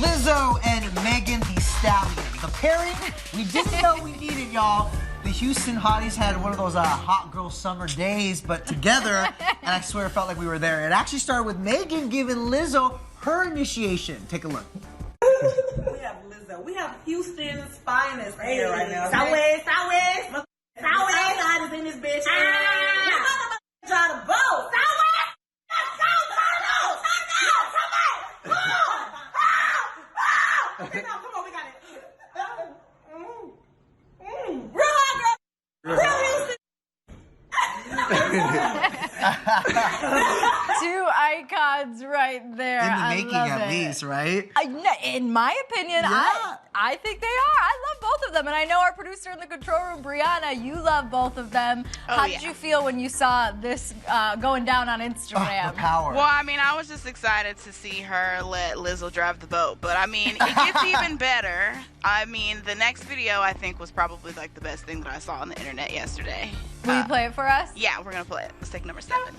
Lizzo and Megan Thee Stallion. The pairing we didn't know we needed, y'all. The Houston hotties had one of those hot girl summer days, but together, and I swear it felt like we were there. It actually started with Megan giving Lizzo her initiation. Take a look. We have Lizzo. We have Houston's finest here right now. Southwest. Southwest is in this bitch. Try to vote. Southwest. Let's go, Downlow. Come on. Okay, now, come on, we got it. Real hot girl. Two icons right there. In the making, at least, right? In my opinion, Yeah. I think they are. I love both of them. And I know our producer in the control room, Brianna, you love both of them. How did you feel when you saw this going down on Instagram? The power. Well, I mean, I was just excited to see her let Lizzo drive the boat. But, I mean, it gets even better. I mean, the next video, I think, was probably, like, the best thing that I saw on the internet yesterday. Will you play it for us? Yeah, we're going to play it. Let's take number 7.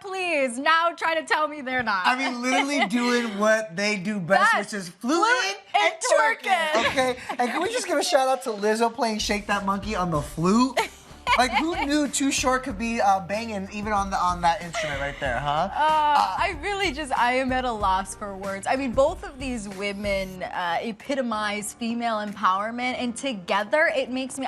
Please, now try to tell me they're not. I mean, literally doing what they do best, which is fluting and twerking. Okay, and can we just give a shout out to Lizzo playing Shake That Monkey on the flute? Like, who knew Too Short could be banging even on that instrument right there, huh? I am at a loss for words. I mean, both of these women epitomize female empowerment, and together it makes me,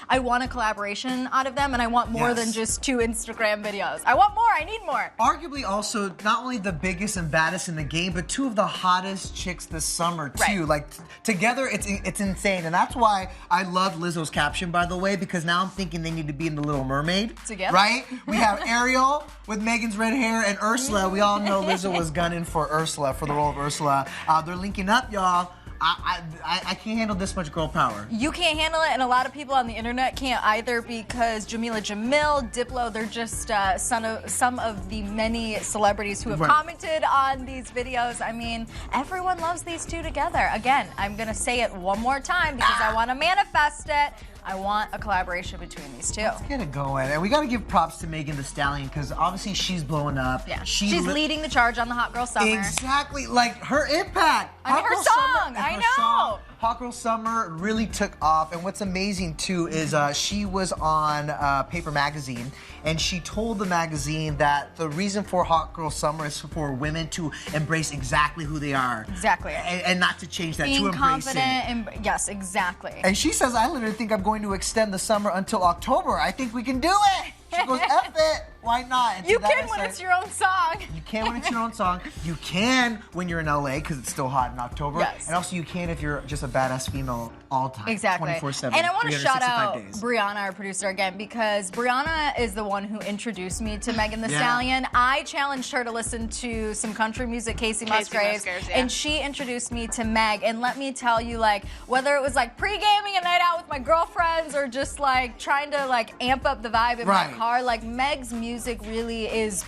I want a collaboration out of them, and I want more than just 2 Instagram videos. I want more, I need more. Arguably also, not only the biggest and baddest in the game, but 2 of the hottest chicks this summer, too. Right. Like, together, it's insane, and that's why I love Lizzo's caption, by the way, because now I'm thinking they need to be in The Little Mermaid. Together. Right? We have Ariel with Megan's red hair and Ursula. We all know Lizzo was gunning for Ursula, for the role of Ursula. They're linking up, y'all. I can't handle this much girl power. You can't handle it, and a lot of people on the internet can't either, because Jamila Jamil, Diplo, they're just some of the many celebrities who have commented on these videos. I mean, everyone loves these 2 together. Again, I'm going to say it one more time because I want to manifest it. I want a collaboration between these 2. Let's get it going. And we got to give props to Megan Thee Stallion, because obviously she's blowing up. Yeah. She's leading the charge on the Hot Girl Summer. Exactly. Like, her impact. I mean, her song. I know. Hot Girl Summer really took off. And what's amazing, too, is she was on Paper Magazine, and she told the magazine that the reason for Hot Girl Summer is for women to embrace exactly who they are. Exactly. And not to change that, Being to embrace confident. it. Yes, exactly. And she says, I literally think I'm going to extend the summer until October. I think we can do it. She goes, F it. Why not? And you can when it's your own song. You can when it's your own song. You can when you're in LA, because it's still hot in October. Yes. And also you can if you're just a badass female all time. Exactly. 24/7. And I want to shout out days. Brianna, our producer, again, because Brianna is the one who introduced me to Megan Thee Stallion. I challenged her to listen to some country music, Casey Musgraves, and she introduced me to Meg. And let me tell you, like, whether it was like pre-gaming a night out with my girlfriends or just like trying to like amp up the vibe in my car, like Meg's music really is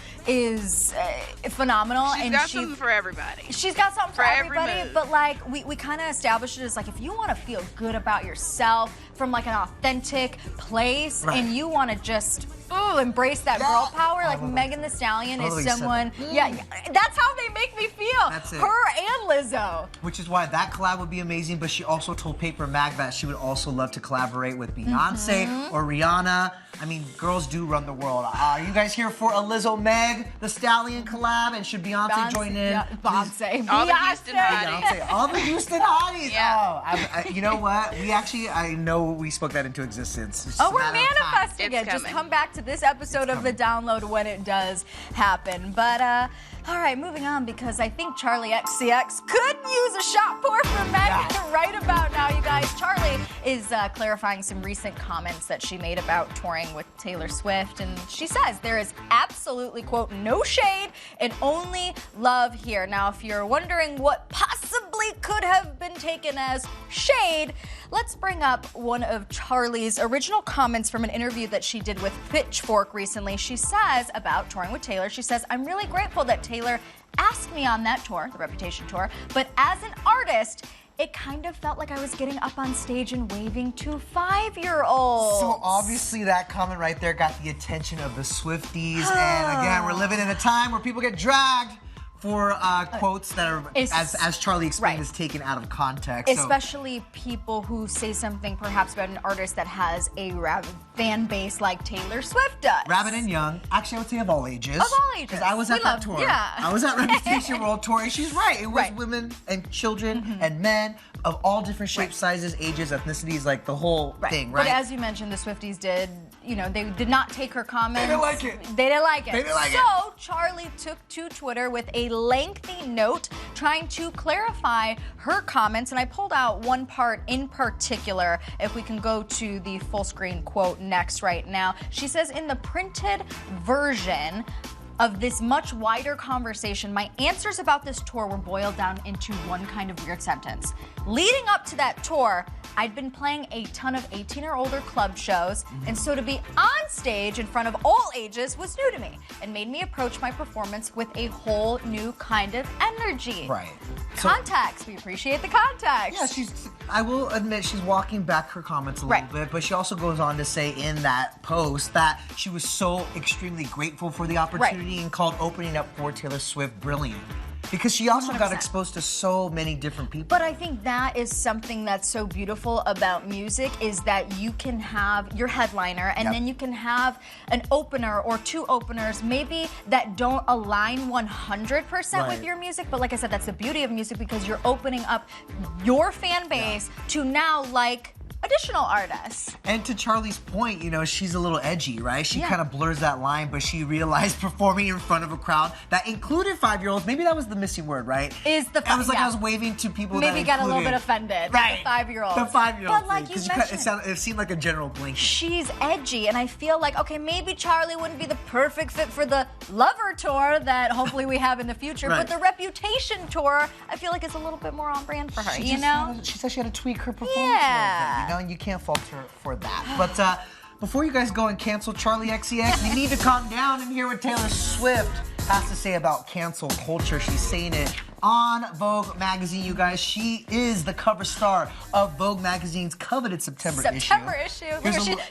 phenomenal. She's got something for everybody. She's got something for everybody, but like we kind of established it as like, if you want to feel good about yourself from like an authentic place and you want to just embrace that girl power, like Megan Thee Stallion is someone, that's how they make me feel. That's it. Her and Lizzo. Which is why that collab would be amazing, but she also told Paper Mag that she would also love to collaborate with Beyonce or Rihanna. I mean, girls do run the world. Are you guys here for a Lizzo Meg the Stallion collab? And should Beyonce join in? Beyonce. All the Houston hotties. All the Houston hotties. Yeah. Oh, you know what? I know we spoke that into existence. We're manifesting it. Just come back to this episode of The Download when it does happen. But, all right, moving on, because I think Charli XCX could use a shot pour from Megan right about now, you guys. Charli is clarifying some recent comments that she made about touring with Taylor Swift, and she says there is absolutely, quote, no shade and only love here. Now, if you're wondering what possibly could have been taken as shade, let's bring up one of Charli's original comments from an interview that she did with Pitchfork recently. She says about touring with Taylor, she says, "I'm really grateful that Taylor asked me on that tour, the Reputation tour, but as an artist, it kind of felt like I was getting up on stage and waving to 5-year-olds. So obviously that comment right there got the attention of the Swifties. And again, we're living in a time where people get dragged for quotes that are, as Charli explained, is taken out of context. Especially people who say something perhaps about an artist that has a rabid fan base like Taylor Swift does. Rabid and young. Actually, I would say of all ages. Of all ages. Because I was at that tour. Yeah. I was at Reputation World Tour, and she's right. It was women and children and men of all different shapes, sizes, ages, ethnicities, like the whole thing, right? But as you mentioned, the Swifties did, they did not take her comments. They didn't like it. They didn't like it. They didn't like it. So Charli took to Twitter with a lengthy note trying to clarify her comments, and I pulled out one part in particular. If we can go to the full screen quote next right now. She says, "In the printed version of this much wider conversation, my answers about this tour were boiled down into one kind of weird sentence. Leading up to that tour, I'd been playing a ton of 18 or older club shows, and so to be on stage in front of all ages was new to me and made me approach my performance with a whole new kind of energy." Right. Context. We appreciate the context. Yeah, I will admit she's walking back her comments a little bit, but she also goes on to say in that post that she was so extremely grateful for the opportunity and called opening up for Taylor Swift brilliant. Because she also 100%. got exposed to so many different people. But I think that is something that's so beautiful about music, is that you can have your headliner and then you can have an opener or two openers maybe that don't align 100% with your music. But like I said, that's the beauty of music, because you're opening up your fan base to now like additional artists. And to Charli's point, she's a little edgy, right? She kind of blurs that line, but she realized performing in front of a crowd that included 5-year-olds, maybe that was the missing word, right? I was like, I was waving to people maybe that got a little bit offended. Right. The 5-year-olds. The 5-year-olds. But like you mentioned, it seemed like a general blanket. She's edgy, and I feel like, okay, maybe Charli wouldn't be the perfect fit for the Lover tour that hopefully we have in the future, but the Reputation tour, I feel like it's a little bit more on brand for her, She said she had to tweak her performance a little bit, and you can't fault her for that. But before you guys go and cancel Charli XCX, you need to calm down and hear what Taylor Swift has to say about cancel culture. She's saying it on Vogue magazine, you guys. She is the cover star of Vogue magazine's coveted September issue.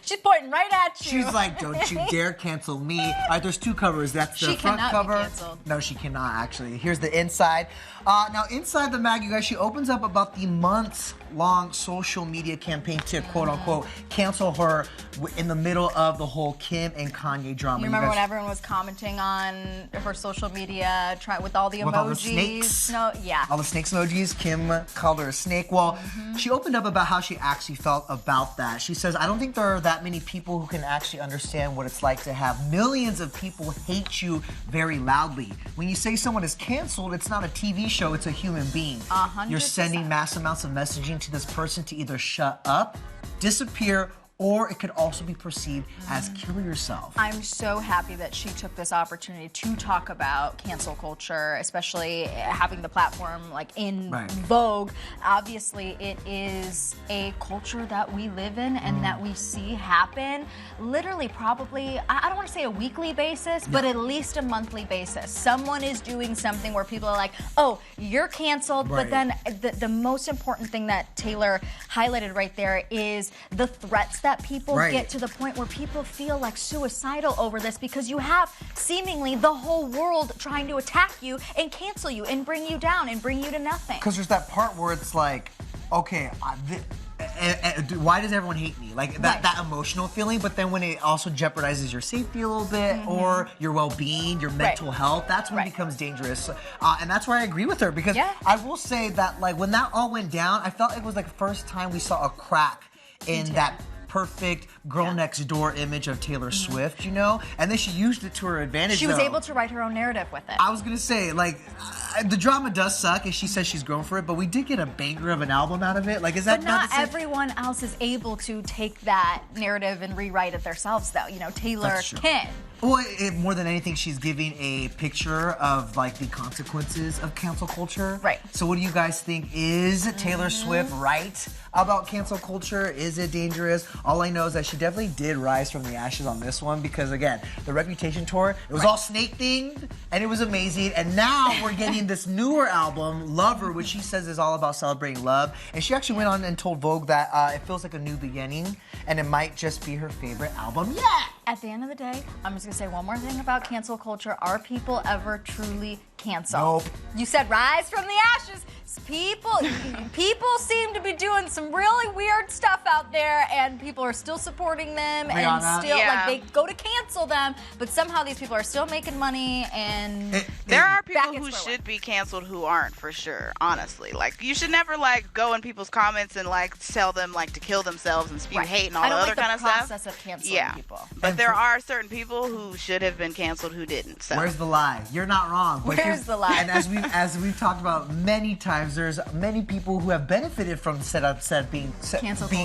She's pointing right at you. She's like, don't you dare cancel me. All right, there's two covers. That's the front cover. Be canceled. No, she cannot, actually. Here's the inside. Now, inside the mag, you guys, she opens up about the months-long social media campaign to, quote-unquote, cancel her in the middle of the whole Kim and Kanye drama. You remember when everyone was commenting on her social media with all the emojis? All the snakes? No, all the snakes emojis. Kim called her a snake. Well, she opened up about how she actually felt about that. She says, "I don't think there are that many people who can actually understand what it's like to have millions of people hate you very loudly. When you say someone is canceled, it's not a TV show, it's a human being. 100%. You're sending mass amounts of messaging to this person to either shut up, disappear, or it could also be perceived as kill yourself." I'm so happy that she took this opportunity to talk about cancel culture, especially having the platform like in Vogue. Obviously, it is a culture that we live in and that we see happen literally probably, I don't want to say a weekly basis, but at least a monthly basis. Someone is doing something where people are like, oh, you're canceled, but then the most important thing that Taylor highlighted right there is the threats that people get, to the point where people feel like suicidal over this, because you have seemingly the whole world trying to attack you and cancel you and bring you down and bring you to nothing. Because there's that part where it's like, okay, why does everyone hate me? Like that emotional feeling, but then when it also jeopardizes your safety a little bit or your well-being, your mental health, that's when it becomes dangerous. And that's where I agree with her, because I will say that like when that all went down, I felt like it was like the first time we saw a crack in that perfect girl next door image of Taylor Swift, and then she used it to her advantage. She was able to write her own narrative with it. I was gonna say, like, the drama does suck, and she says she's grown for it, but we did get a banger of an album out of it. Like, is that not everyone else is able to take that narrative and rewrite it themselves, though. Taylor can. Well, more than anything, she's giving a picture of like the consequences of cancel culture. Right. So what do you guys think? Is Taylor Swift right about cancel culture? Is it dangerous? All I know is that she definitely did rise from the ashes on this one because, again, the Reputation tour, it was all snake themed and it was amazing. And now we're getting this newer album, Lover, which she says is all about celebrating love. And she actually went on and told Vogue that it feels like a new beginning and it might just be her favorite album yet. At the end of the day, I'm just gonna say one more thing about cancel culture. Are people ever truly canceled? Nope. You said rise from the ashes. People seem to be doing some really weird stuff out there, and people are still supporting them, and still like they go to cancel them, but somehow these people are still making money. And there are people who should be canceled who aren't, for sure. Honestly, like you should never like go in people's comments and like tell them like to kill themselves and spew hate and all the other kind of stuff. I don't like the process of canceling people. But there are certain people who should have been canceled who didn't. So. Where's the lie? You're not wrong. But where's the lie? And as we've talked about many times, there's many people who have benefited from being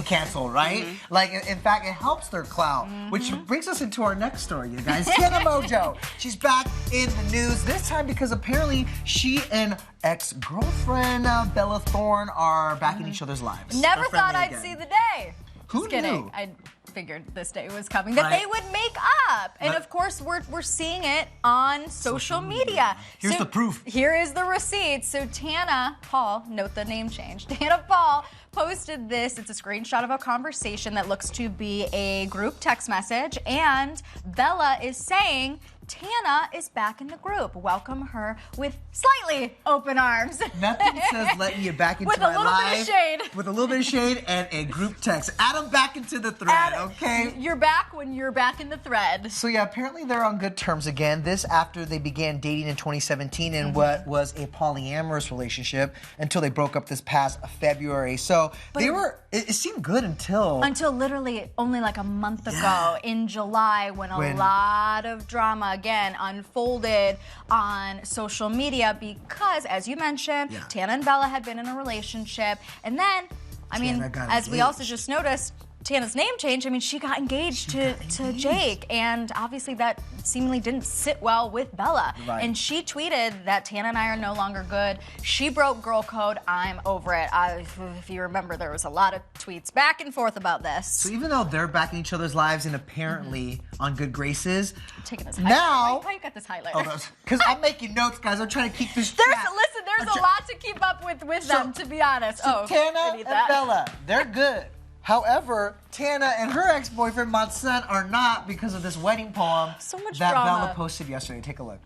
canceled, right? Mm-hmm. Like in fact, it helps their clout, which brings us into our next story, you guys. Tana Mojo, she's back in the news this time because apparently she and ex-girlfriend Bella Thorne are back in each other's lives. Never thought I'd see the day. Who Just kidding. knew? I figured this day was coming, that they would make up. And of course, we're seeing it on social media. Here's the proof. Here is the receipt. So Tana Paul, note the name change, Tana Paul posted this. It's a screenshot of a conversation that looks to be a group text message. And Bella is saying, Tana is back in the group. Welcome her with slightly open arms. Nothing says letting you back into my life. With a little bit of shade. With a little bit of shade and a group text. Add them back into the thread, okay? You're back when you're back in the thread. So yeah, apparently they're on good terms again. This after they began dating in 2017 in what was a polyamorous relationship until they broke up this past February. So it seemed good until literally only like a month ago in July when a lot of drama again unfolded on social media because, as you mentioned, Tana and Bella had been in a relationship, and then, as we also just noticed, Tana's name changed. I mean, she got engaged to Jake, and obviously that seemingly didn't sit well with Bella. Right. And she tweeted that Tana and I are no longer good. She broke girl code. I'm over it. If you remember, there was a lot of tweets back and forth about this. So even though they're back in each other's lives and apparently on good graces, I'm taking this now... Why you got this highlighter? Because I'm making notes, guys. I'm trying to keep this There's a lot to keep up with them, to be honest. So Tana and Bella, they're good. However, Tana and her ex-boyfriend, Madsen, are not because of this wedding poem that Bella posted yesterday. Take a look.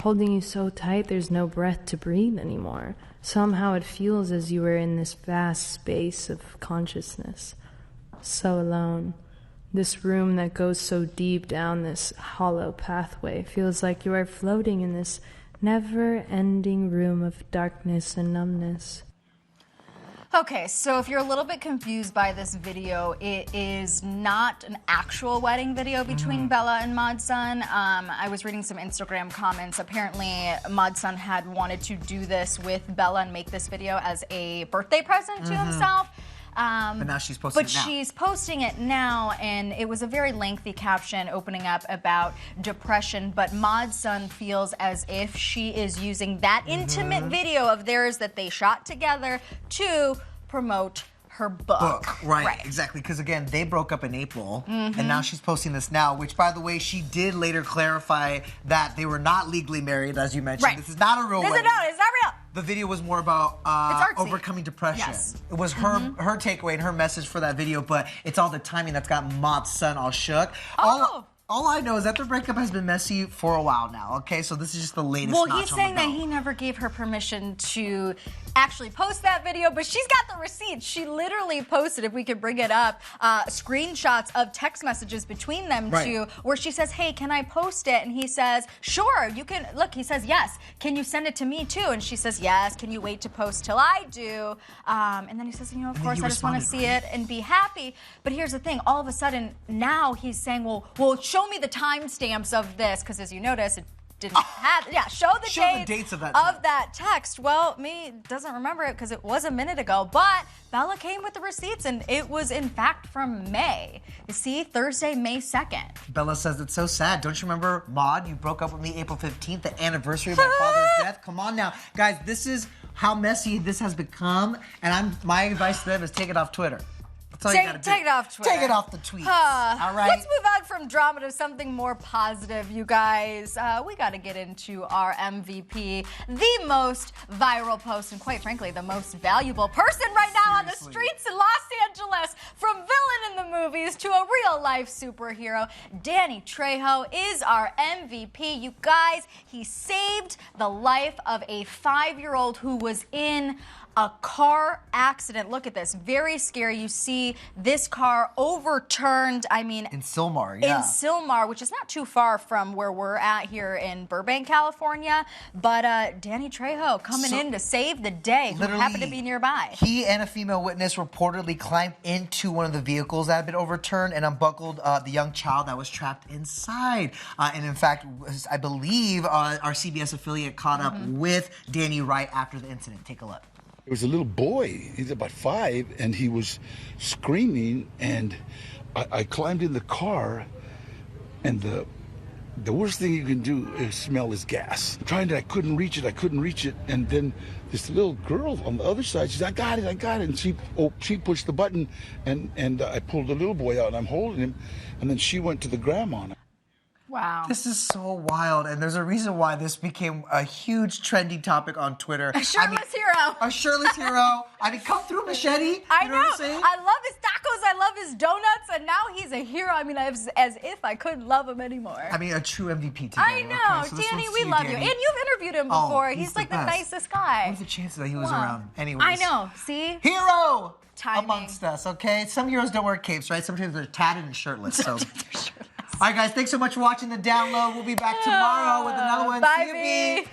Holding you so tight, there's no breath to breathe anymore. Somehow it feels as you were in this vast space of consciousness. So alone. This room that goes so deep down this hollow pathway feels like you are floating in this never-ending room of darkness and numbness. Okay, so if you're a little bit confused by this video, it is not an actual wedding video between Bella and Madsen. I was reading some Instagram comments. Apparently, Madsen had wanted to do this with Bella and make this video as a birthday present to himself. But now she's posting it now. She's posting it now, and it was a very lengthy caption opening up about depression, but Madsen feels as if she is using that intimate video of theirs that they shot together to promote her book. Right, exactly. Because again, they broke up in April, and now she's posting this now, which, by the way, she did later clarify that they were not legally married, as you mentioned. This is not a real wedding. It's not real. The video was more about overcoming depression. Yes. It was her takeaway and her message for that video, but it's all the timing that's got Madsen all shook. All I know is that the breakup has been messy for a while now, okay? So this is just the latest notch on the belt. Well, he's saying that he never gave her permission to actually post that video, but she's got the receipts. She literally posted, if we could bring it up, screenshots of text messages between them two, where she says, hey, can I post it? And he says, sure, you can. Look, he says, yes. Can you send it to me too? And she says, yes. Can you wait to post till I do? And then he says, of course, I just want to see it and be happy. But here's the thing. All of a sudden, now he's saying, well, show me the timestamps of this, because as you notice, didn't have. Yeah, show the dates of that text. Well, me doesn't remember it because it was a minute ago, but Bella came with the receipts, and it was in fact from May. You see, Thursday, May 2nd. Bella says it's so sad. Don't you remember, Maud? You broke up with me April 15th, the anniversary of my father's death. Come on now, guys. This is how messy this has become, and my advice to them is take it off Twitter. That's all you gotta do. Take it off Twitter. Take it off the tweets. All right. Let's move on from drama to something more positive, you guys. We got to get into our MVP, the most viral post, and quite frankly, the most valuable person right now on the streets in Los Angeles. From villain in the movies to a real-life superhero, Danny Trejo is our MVP. You guys, he saved the life of a 5-year-old who was in a car accident. Look at this. Very scary. You see this car overturned. I mean, in Sylmar, yeah. In Sylmar, which is not too far from where we're at here in Burbank, California. But Danny Trejo coming in to save the day, who happened to be nearby. He and a female witness reportedly climbed into one of the vehicles that had been overturned and unbuckled the young child that was trapped inside. And in fact, I believe our CBS affiliate caught up with Danny right after the incident. Take a look. There was a little boy, he's about 5, and he was screaming, and I climbed in the car, and the worst thing you can do is smell his gas. I couldn't reach it, and then this little girl on the other side, she's like, I got it, and she pushed the button, and I pulled the little boy out, and I'm holding him, and then she went to the grandma. Wow. This is so wild, and there's a reason why this became a huge trending topic on Twitter. A shirtless hero. A shirtless hero. I mean, come through, Machete. I know. What I'm saying? I love his tacos. I love his donuts, and now he's a hero. I mean, as if I couldn't love him anymore. I mean, a true MVP today. I know. Okay, so Danny, we love you. And you've interviewed him before. He's like the nicest guy. What are the chances that he was around? Anyways. I know. See? Hero! Timing. Amongst us, okay? Some heroes don't wear capes, right? Sometimes they're tatted and shirtless, so... All right, guys, thanks so much for watching The Download. We'll be back tomorrow with another one. Bye, See you, B.